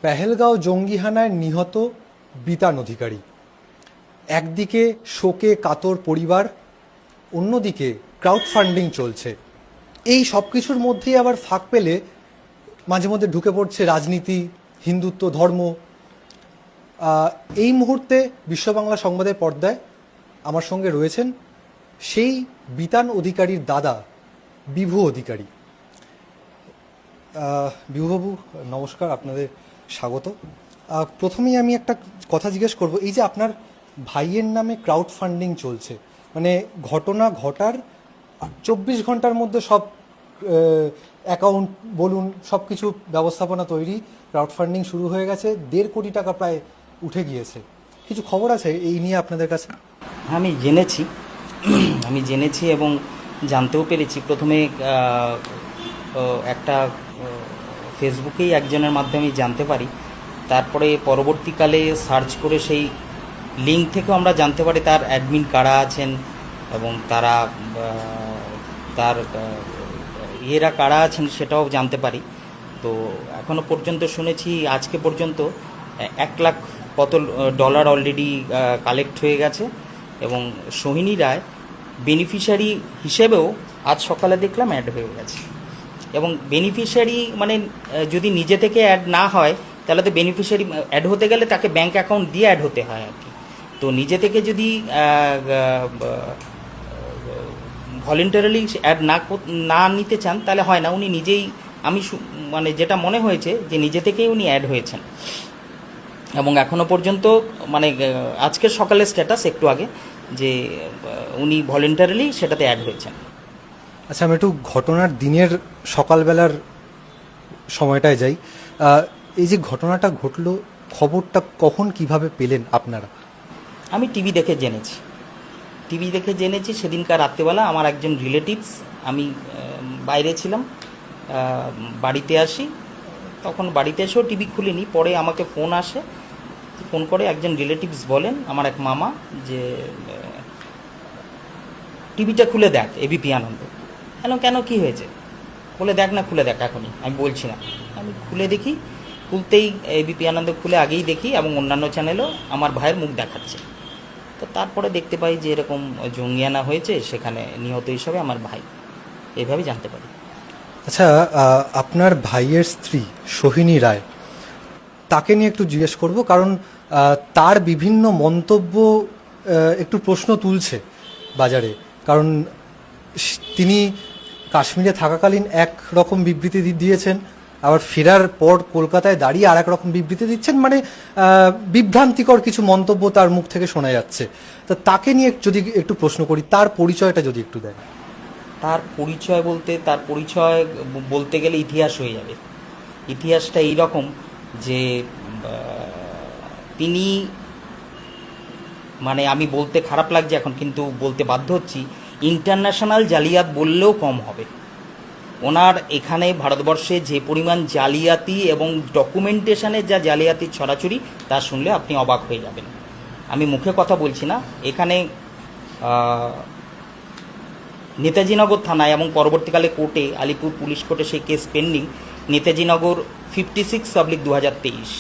পেহেলগাঁও জঙ্গি হানায় নিহত বিতান অধিকারী, একদিকে শোকে কাতর পরিবার, অন্যদিকে ক্রাউড ফান্ডিং চলছে। এই সব কিছুর মধ্যেই আবার ফাঁক পেলে মাঝে মধ্যে ঢুকে পড়ছে রাজনীতি, হিন্দুত্ব, ধর্ম। এই মুহূর্তে বিশ্ব বাংলা সংবাদের পর্দায় আমার সঙ্গে রয়েছেন সেই বিতান অধিকারীর দাদা বিভু অধিকারী। বিভুবাবু নমস্কার, আপনাদের স্বাগত। প্রথমেই আমি একটা কথা জিজ্ঞেস করব, এই যে আপনার ভাইয়ের নামে ক্রাউড ফান্ডিং চলছে, মানে ঘটনা ঘটার 24 ঘন্টার মধ্যে সব অ্যাকাউন্ট বলুন সব কিছু ব্যবস্থাপনা তৈরি, ক্রাউড ফান্ডিং শুরু হয়ে গেছে, 1.5 কোটি টাকা প্রায় উঠে গিয়েছে। কিছু খবর আছে এই নিয়ে আপনাদের কাছে? আমি জেনেছি এবং জানতেও পেরেছি। প্রথমে একটা ফেসবুকেই একজনের মাধ্যমে জানতে পারি, তারপরে পরবর্তীকালে সার্চ করে সেই লিঙ্ক থেকেও আমরা জানতে পারি তার অ্যাডমিন কারা আছেন এবং তার ইয়েরা কারা আছেন সেটাও জানতে পারি। তো এখনও পর্যন্ত শুনেছি আজকে পর্যন্ত 1 লাখ কত ডলার অলরেডি কালেক্ট হয়ে গেছে এবং সোহিনী রায় বেনিফিশিয়ারি হিসেবেও আজ সকালে দেখলাম অ্যাড হয়ে গেছে। এবং বেনিফিশিয়ারি মানে যদি নিজে থেকে অ্যাড না হয় তাহলে তো বেনিফিশিয়ারি অ্যাড হতে গেলে তাকে ব্যাঙ্ক অ্যাকাউন্ট দিয়ে অ্যাড হতে হয় আর কি। তো নিজে থেকে যদি ভলেন্টারিলি অ্যাড না নিতে চান তাহলে হয় না। উনি নিজেই, আমি মানে যেটা মনে হয়েছে যে নিজে থেকেই উনি অ্যাড হয়েছেন এবং এখনও পর্যন্ত মানে আজকের সকালের স্ট্যাটাস একটু আগে যে উনি ভলেন্টারিলি সেটাতে অ্যাড হয়েছেন। আচ্ছা, আমি একটু ঘটনার দিনের সকালবেলার সময়টায় যাই। এই যে ঘটনাটা ঘটলো, খবরটা কখন কিভাবে পেলেন আপনারা? আমি টিভি দেখে জেনেছি সেদিনকার রাত্রেবেলা। আমার একজন রিলেটিভস, আমি বাইরে ছিলাম, বাড়িতে আসি, তখন বাড়িতে এসেও টিভি খুলিনি, পরে আমাকে ফোন করে একজন রিলেটিভস বলেন, আমার এক মামা, যে টিভিটা খুলে দেখ, এবিপি আনন্দ। কেন কি হয়েছে? বলে দেখ না, খুলে দেখ এখনই, আমি বলছি না। আমি খুলে দেখি, খুলতেই এবিপি আনন্দ খুলে আগেই দেখি এবং অন্যান্য চ্যানেলও আমার ভাইয়ের মুখ দেখাচ্ছে। তো তারপরে দেখতে পাই যে এরকম জঙ্গিয়ানা হয়েছে, সেখানে নিহত হিসাবে আমার ভাই, এইভাবেই জানতে পারি। আচ্ছা, আপনার ভাইয়ের স্ত্রী সোহিনী রায়, তাকে নিয়ে একটু জিজ্ঞেস করব, কারণ তার বিভিন্ন মন্তব্য একটু প্রশ্ন তুলছে বাজারে। কারণ তিনি কাশ্মীরে থাকাকালীন এক রকম বিবৃতি দিয়েছেন, আবার ফেরার পর কলকাতায় দাঁড়িয়ে আর এক রকম বিবৃতি দিচ্ছেন, মানে বিভ্রান্তিকর কিছু মন্তব্য তার মুখ থেকে শোনা যাচ্ছে। তো তাকে নিয়ে যদি একটু প্রশ্ন করি, তার পরিচয়টা যদি একটু দেন। তার পরিচয় বলতে গেলে ইতিহাস হয়ে যাবে। ইতিহাসটা এইরকম যে তিনি, মানে আমি বলতে খারাপ লাগছে এখন, কিন্তু বলতে বাধ্য হচ্ছি, ইন্টারন্যাশনাল জালিয়াত বললেও কম হবে। ওনার এখানে ভারতবর্ষে যে পরিমাণ জালিয়াতি এবং ডকুমেন্টেশনের যা জালিয়াতির ছড়াছড়ি, তা শুনলে আপনি অবাক হয়ে যাবেন। আমি মুখে কথা বলছি না। এখানে নেতাজিনগর থানায় এবং পরবর্তীকালে কোর্টে, আলিপুর পুলিশ কোর্টে সেই কেস পেন্ডিং। নেতাজিনগর 56/2023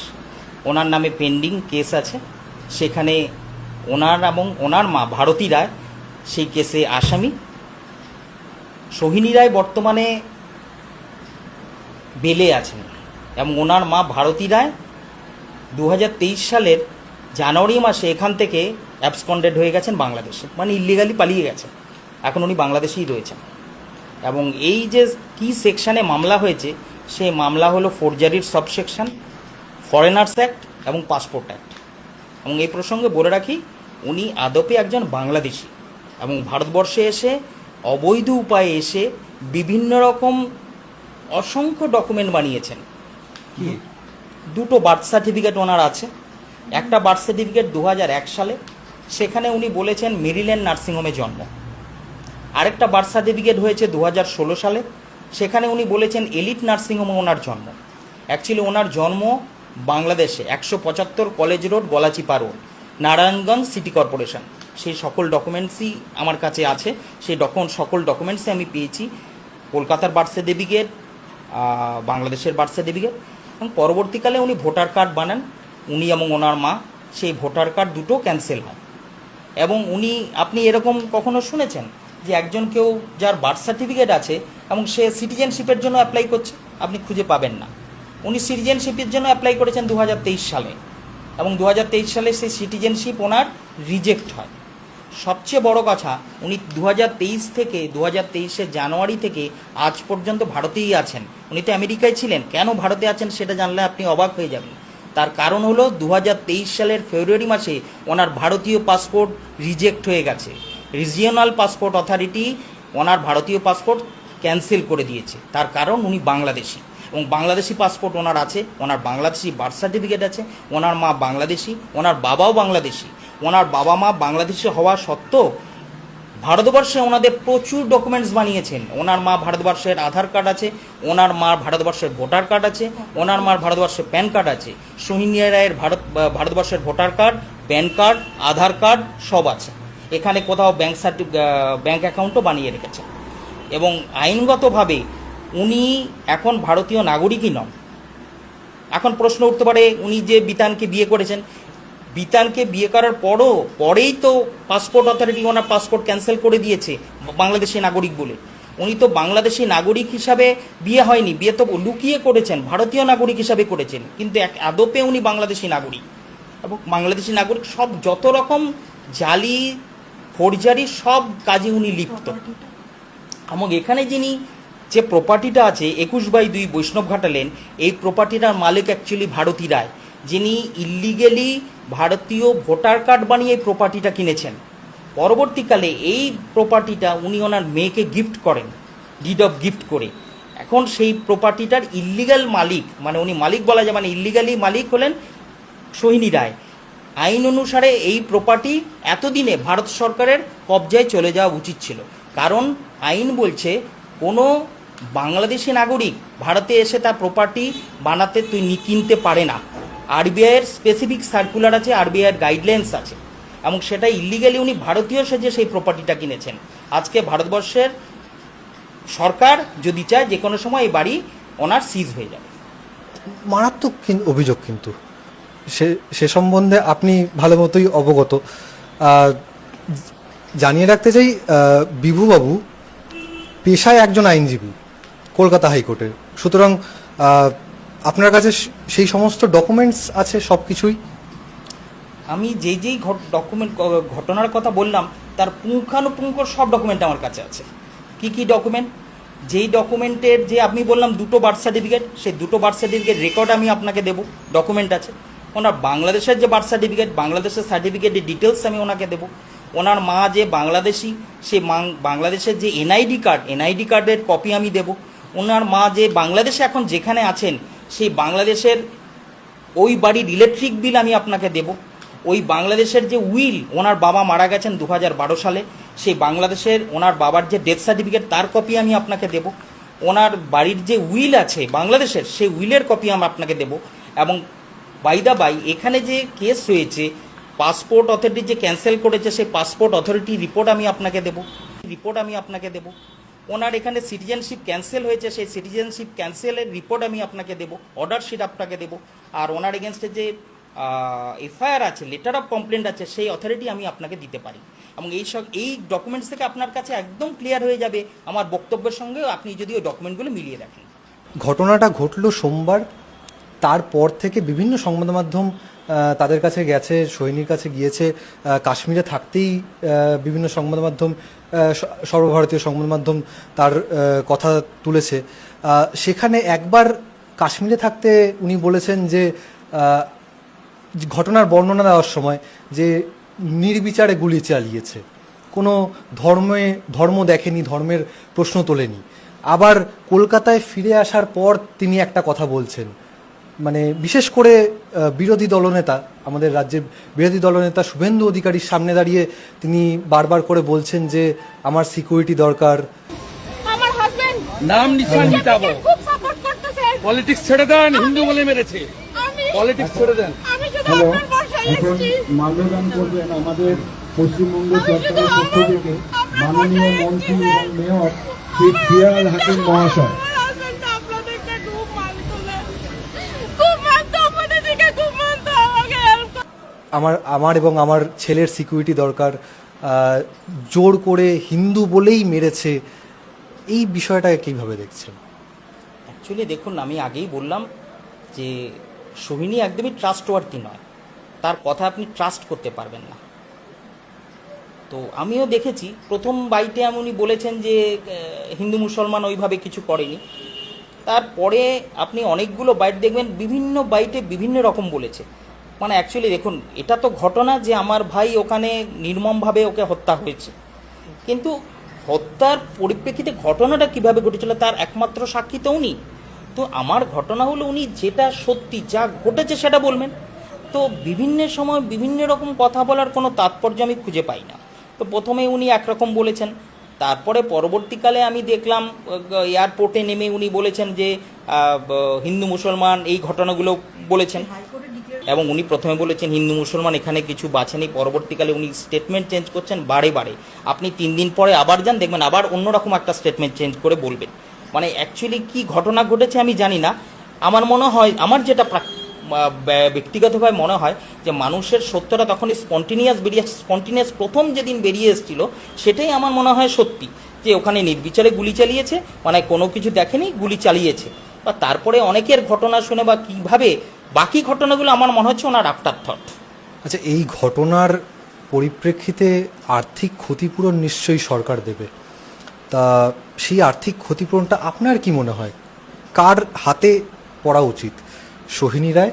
ওনার নামে পেন্ডিং কেস আছে। সেখানে ওনার এবং ওনার মা ভারতী রায় সেই কেসে আসামি। সোহিনী রায় বর্তমানে বেলে আছেন এবং ওনার মা ভারতী রায় 2023 সালের জানুয়ারি মাসে এখান থেকে অ্যাবসকন্ডেড হয়ে গেছেন বাংলাদেশে, মানে ইলিগালি পালিয়ে গেছেন। এখন উনি বাংলাদেশেই রয়েছেন এবং এই যে কি সেকশানে মামলা হয়েছে, সেই মামলা হলো ফোরজারির সাবসেকশন, ফরেনার্স অ্যাক্ট এবং পাসপোর্ট অ্যাক্ট। এবং এই প্রসঙ্গে বলে রাখি, উনি আদপে একজন বাংলাদেশি এবং ভারতবর্ষে এসে অবৈধ উপায়ে এসে বিভিন্ন রকম অসংখ্য ডকুমেন্ট বানিয়েছেন। দুটো বার্থ সার্টিফিকেট ওনার আছে। একটা বার্থ সার্টিফিকেট 2001 সালে, সেখানে উনি বলেছেন মেরিল্যান্ড নার্সিংহোমে জন্ম। আরেকটা বার্থ সার্টিফিকেট হয়েছে 2016 সালে, সেখানে উনি বলেছেন এলিট নার্সিংহোমে ওনার জন্ম। অ্যাকচুয়ালি ওনার জন্ম বাংলাদেশে 175 college road, Galachipa road, Narayanganj city corporation. সেই সকল ডকুমেন্টসই আমার কাছে আছে। সেই সকল ডকুমেন্টসই আমি পেয়েছি, কলকাতার বার্থ সার্টিফিকেট, বাংলাদেশের বার্থ সার্টিফিকেট। এবং পরবর্তীকালে উনি ভোটার কার্ড বানান, উনি এবং ওনার মা, সেই ভোটার কার্ড দুটো ক্যান্সেল হয়। এবং উনি, আপনি এরকম কখনো শুনেছেন যে একজন কেউ যার বার্থ সার্টিফিকেট আছে এবং সে সিটিজেনশিপের জন্য অ্যাপ্লাই করছে? আপনি খুঁজে পাবেন না। উনি সিটিজেনশিপের জন্য অ্যাপ্লাই করেছেন 2023 সালে, এবং 2023 সালে সেই সিটিজেনশিপ ওনার রিজেক্ট হয়। সবচেয়ে বড় কথা, উনি 2023 থেকে 2023 জানুয়ারি থেকে আজ পর্যন্ত ভারতেই আছেন। উনি তো আমেরিকায় ছিলেন, কেন ভারতে আছেন সেটা জানলে আপনি অবাক হয়ে যাবেন। তার কারণ হলো 2023 সালের ফেব্রুয়ারি মাসে ওনার ভারতীয় পাসপোর্ট রিজেক্ট হয়ে গেছে। রিজিওনাল পাসপোর্ট অথরিটি ওনার ভারতীয় পাসপোর্ট ক্যান্সেল করে দিয়েছে। তার কারণ উনি বাংলাদেশি, এবং বাংলাদেশি পাসপোর্ট ওনার আছে, ওনার বাংলাদেশি বার্থ সার্টিফিকেট আছে, ওনার মা বাংলাদেশি, ওনার বাবাও বাংলাদেশি। ওনার বাবা মা বাংলাদেশি হওয়া সত্ত্বেও ভারতবর্ষে ওনাদের প্রচুর ডকুমেন্টস বানিয়েছেন। ওনার মা ভারতবর্ষের আধার কার্ড আছে, ওনার মার ভারতবর্ষের ভোটার কার্ড আছে, ওনার মার ভারতবর্ষের প্যান কার্ড আছে, সোহিনী রায়ের ভারতবর্ষের ভোটার কার্ড, প্যান কার্ড, আধার কার্ড সব আছে। এখানে কোথাও ব্যাংক অ্যাকাউন্টও বানিয়ে রেখেছেন। এবং আইনগতভাবে উনি এখন ভারতীয় নাগরিকই নন। এখন প্রশ্ন উঠতে পারে, উনি যে বিতানকে বিয়ে করেছেন, বিতানকে বিয়ে করার পরেই তো পাসপোর্ট অথরিটি ওনার পাসপোর্ট ক্যান্সেল করে দিয়েছে বাংলাদেশি নাগরিক বলে। উনি তো বাংলাদেশি নাগরিক হিসাবে বিয়ে হয়নি, বিয়ে তো লুকিয়ে করেছেন, ভারতীয় নাগরিক হিসাবে করেছেন, কিন্তু আদপে উনি বাংলাদেশি নাগরিক। এবং বাংলাদেশি নাগরিক সব যত রকম জালি ফোরজারি সব কাজে উনি লিপ্ত। এবং এখানে যিনি যে প্রপার্টিটা আছে 21/2 বৈষ্ণব ঘাটা লেন, এই প্রপার্টিটার মালিক অ্যাকচুয়ালি ভারতী রায়, যিনি ইল্লিগেলি ভারতীয় ভোটার কার্ড বানিয়ে এই প্রপার্টিটা কিনেছেন। পরবর্তীকালে এই প্রপার্টিটা উনি ওনার মেয়েকে গিফট করেন, ডিড অফ গিফট করে। এখন সেই প্রপার্টিটার ইল্লিগাল মালিক, মানে উনি মালিক বলা যায়, মানে ইল্লিগালি মালিক হলেন সোহিনী রায়। আইন অনুসারে এই প্রপার্টি এতদিনে ভারত সরকারের কবজায় চলে যাওয়া উচিত ছিল, কারণ আইন বলছে কোনো বাংলাদেশি নাগরিক ভারতে এসে তার প্রপার্টি বানাতে কিনতে পারে না। আরবিআইয়ের স্পেসিফিক সার্কুলার আছে, আরবিআইয়ের গাইডলাইন্স আছে, এবং সেটা ইল্লিগালি উনি ভারতীয় সেজে সেই প্রপার্টিটা কিনেছেন। আজকে ভারতবর্ষের সরকার যদি চায় যে কোনো সময় এই বাড়ি ওনার সিজ হয়ে যাবে। মারাত্মক অভিযোগ, কিন্তু সে সম্বন্ধে আপনি ভালো মতোই অবগত। জানিয়ে রাখতে চাই, বিভুবাবু পেশায় একজন আইনজীবী কলকাতা হাইকোর্টের, সুতরাং আপনার কাছে সেই সমস্ত ডকুমেন্টস আছে সব কিছুই? আমি যেই ঘটনার কথা বললাম তার পুঙ্খানুপুঙ্খ সব ডকুমেন্ট আমার কাছে আছে। কি ডকুমেন্ট? যেই ডকুমেন্টের যে আপনি বললাম দুটো বার্থ সার্টিফিকেট, সেই দুটো বার্থ সার্টিফিকেট রেকর্ড আমি আপনাকে দেবো, ডকুমেন্ট আছে। ওনার বাংলাদেশের যে বার্থ সার্টিফিকেট, বাংলাদেশের সার্টিফিকেটের ডিটেলস আমি ওনাকে দেবো। ওনার মা যে বাংলাদেশি, সে বাংলাদেশের যে এনআইডি কার্ডের কপি আমি দেবো। ওনার মা যে বাংলাদেশে এখন যেখানে আছেন সেই বাংলাদেশের ওই বাড়ির ইলেকট্রিক বিল আমি আপনাকে দেব। ওই বাংলাদেশের যে উইল, ওনার বাবা মারা গেছেন 2012 সালে, সেই বাংলাদেশের ওনার বাবার যে ডেথ সার্টিফিকেট তার কপি আমি আপনাকে দেব। ওনার বাড়ির যে উইল আছে বাংলাদেশের, সেই উইলের কপি আমি আপনাকে দেব। এবং বাই এখানে যে কেস রয়েছে, পাসপোর্ট অথরিটি যে ক্যান্সেল করেছে, সেই পাসপোর্ট অথরিটি রিপোর্ট আমি আপনাকে দেব। ওনার এখানে সিটিজেনশিপ ক্যান্সেল হয়েছে, সেই সিটিজেনশিপ ক্যান্সেলের রিপোর্ট আমি আপনাকে দেবো, অর্ডার শিট আপনাকে দেবো। আর ওনার এগেনস্টে যে এফআইআর আছে, লেটার অফ কমপ্লেন্ট আছে, সেই অথরিটি আমি আপনাকে দিতে পারি। এবং এই ডকুমেন্টস থেকে আপনার কাছে একদম ক্লিয়ার হয়ে যাবে আমার বক্তব্যের সঙ্গে, আপনি যদি ওই ডকুমেন্টগুলো মিলিয়ে রাখেন। ঘটনাটা ঘটলো সোমবার, তারপর থেকে বিভিন্ন সংবাদ মাধ্যম তাদের কাছে গেছে, সৈনির কাছে গিয়েছে। কাশ্মীরে থাকতেই বিভিন্ন সংবাদ মাধ্যম, সর্বভারতীয় সংবাদ মাধ্যম তার কথা তুলেছে। সেখানে একবার কাশ্মীরে থাকতে উনি বলেছেন যে ঘটনার বর্ণনা দেওয়ার সময় যে নির্বিচারে গুলি চালিয়েছে, কোনো ধর্ম দেখেনি, ধর্মের প্রশ্ন তোলেনি। আবার কলকাতায় ফিরে আসার পর তিনি একটা কথা বলছেন, মানে বিশেষ করে বিরোধী দলনেতা, আমাদের রাজ্যের বিরোধী দলনেতা শুভেন্দু অধিকারীর সামনে দাঁড়িয়ে তিনি বারবার করে বলছেন যে আমার সিকিউরিটি দরকার। আমার হাজবেন্ড নাম নিশান মিটাবো, খুব সাপোর্ট করতেছে। পলিটিক্স ছেড়ে দেন, হিন্দু বলে মেরেছে, পলিটিক্স ছেড়ে দেন। আমি শুধু আপনার বাসায় এসেছি। মাল্যদান করবেন আমাদের পশ্চিমবঙ্গ সরকারের পক্ষ থেকে মাননীয় মন্ত্রী এবং মেয়র শ্রী ফিয়াজ হাকিম মহাশয়। আমার হাজবেন্ড আপনাদেরকে খুব মান করলেন, আমার এবং আমার ছেলের সিকিউরিটি দরকার, জোর করে হিন্দু বলেই মেরেছে, এই বিষয়টাকে কীভাবে দেখছেন? অ্যাকচুয়ালি দেখুন, আমি আগেই বললাম যে সোহিনী একদমই ট্রাস্টওয়ার্থি নয়, তার কথা আপনি ট্রাস্ট করতে পারবেন না। তো আমিও দেখেছি প্রথম বাইটে উনি বলেছেন যে হিন্দু মুসলমান ওইভাবে কিছু করেনি। তারপরে আপনি অনেকগুলো বাইট দেখবেন, বিভিন্ন বাইটে বিভিন্ন রকম বলেছে। মানে অ্যাকচুয়ালি দেখুন, এটা তো ঘটনা যে আমার ভাই ওখানে নির্মমভাবে ওকে হত্যা হয়েছে, কিন্তু হত্যার পরিপ্রেক্ষিতে ঘটনাটা কিভাবে ঘটেছিল তার একমাত্র সাক্ষী তো উনি। তো আমার ঘটনা হলো উনি যেটা সত্যি যা ঘটেছে সেটা বলবেন। তো বিভিন্ন সময় বিভিন্ন রকম কথা বলার কোনো তাৎপর্য আমি খুঁজে পাই না। তো প্রথমে উনি একরকম বলেছেন, তারপরে পরবর্তীকালে আমি দেখলাম এয়ারপোর্টে নেমে উনি বলেছেন যে হিন্দু মুসলমান এই ঘটনাগুলো বলেছেন, এবং উনি প্রথমে বলেছেন হিন্দু মুসলমান এখানে কিছু বাঁচেনি, পরবর্তীকালে উনি স্টেটমেন্ট চেঞ্জ করছেন বারে বারে। আপনি 3 দিন পরে আবার যান, দেখবেন আবার অন্যরকম একটা স্টেটমেন্ট চেঞ্জ করে বলবেন। মানে অ্যাকচুয়ালি কি ঘটনা ঘটেছে আমি জানি না। আমার মনে হয়, আমার যেটা ব্যক্তিগতভাবে মনে হয় যে মানুষের সত্যটা তখনই স্পন্টিনিয়াস প্রথম যেদিন বেরিয়ে এসেছিল সেটাই আমার মনে হয় সত্যি, যে ওখানে নির্বিচারে গুলি চালিয়েছে, মানে কোনো কিছু দেখেনি, গুলি চালিয়েছে। বা তারপরে অনেকের ঘটনা শুনে বা কীভাবে বাকি ঘটনাগুলো আমার মনে হচ্ছে ওনার আফটার থট। আচ্ছা, এই ঘটনার পরিপ্রেক্ষিতে আর্থিক ক্ষতিপূরণ নিশ্চয়ই সরকার দেবে, তা সেই আর্থিক ক্ষতিপূরণটা আপনার কি মনে হয় কার হাতে পড়া উচিত? সোহিনী রায়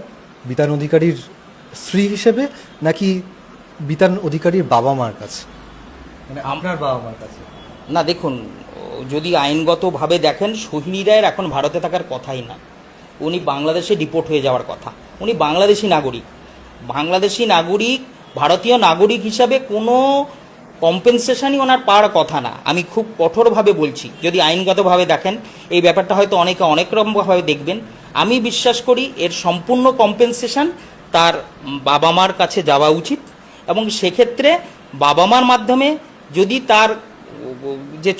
বিতান অধিকারীর স্ত্রী হিসেবে, নাকি বিতান অধিকারীর বাবা মার কাছে, মানে আপনার বাবা মার কাছে? না দেখুন, যদি আইনগতভাবে দেখেন সোহিনী রায়ের এখন ভারতে থাকার কথাই না, উনি বাংলাদেশে ডিপোর্ট হয়ে যাওয়ার কথা। উনি বাংলাদেশি নাগরিক, ভারতীয় নাগরিক হিসাবে কোনো কম্পেনসেশনই ওনার পাওয়ার কথা না। আমি খুব কঠোরভাবে বলছি, যদি আইনগতভাবে দেখেন এই ব্যাপারটা হয়তো অনেকে অনেক রকমভাবে দেখবেন। আমি বিশ্বাস করি এর সম্পূর্ণ কম্পেনসেশন তার বাবা মার কাছে যাওয়া উচিত, এবং সেক্ষেত্রে বাবা মার মাধ্যমে যদি তার যে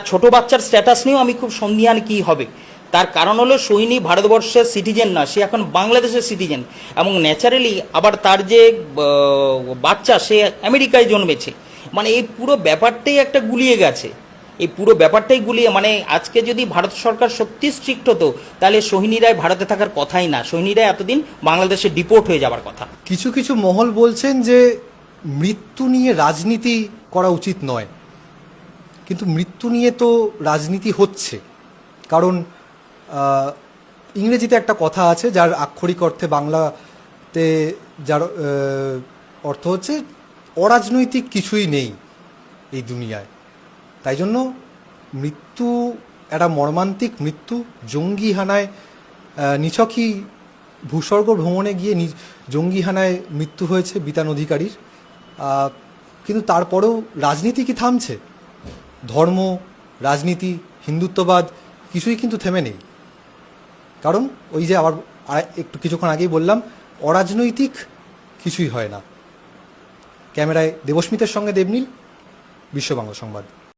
ছোট বাচ্চার স্ট্যাটাস নিয়েও আমি খুব সন্দিহান কী হবে। তার কারণ হলো সোহিনী ভারতবর্ষের সিটিজেন না, সে এখন বাংলাদেশের সিটিজেন, এবং ন্যাচারালি আবার তার যে বাচ্চা সে আমেরিকায় জন্মেছে। মানে এই পুরো ব্যাপারটাই একটা গুলিয়ে গেছে, মানে আজকে যদি ভারত সরকার সত্যি স্ট্রিক্ট হতো তাহলে সোহিনী রায় ভারতে থাকার কথাই না, সোহিনী রায় এতদিন বাংলাদেশে ডিপোর্ট হয়ে যাওয়ার কথা। কিছু কিছু মহল বলছেন যে মৃত্যু নিয়ে রাজনীতি করা উচিত নয়, কিন্তু মৃত্যু নিয়ে তো রাজনীতি হচ্ছে। কারণ ইংরেজিতে একটা কথা আছে যার আক্ষরিক অর্থে বাংলাতে যার অর্থ হচ্ছে অরাজনৈতিক কিছুই নেই এই দুনিয়ায়। তাই জন্য মৃত্যু একটা মর্মান্তিক মৃত্যু, জঙ্গি হানায় নিছকই ভূস্বর্গ ভ্রমণে গিয়ে জঙ্গি হানায় মৃত্যু হয়েছে বিতান অধিকারীর। কিন্তু তারপরেও রাজনীতি কি থামছে? ধর্ম, রাজনীতি, হিন্দুত্ববাদ কিছুই কিন্তু থেমে নেই। কারণ ওই যে আবার কিছুক্ষণ আগেই বললাম, অরাজনৈতিক কিছুই হয় না। ক্যামেরায় দেবস্মিতের সঙ্গে দেবনীল, বিশ্ব বাংলা সংবাদ।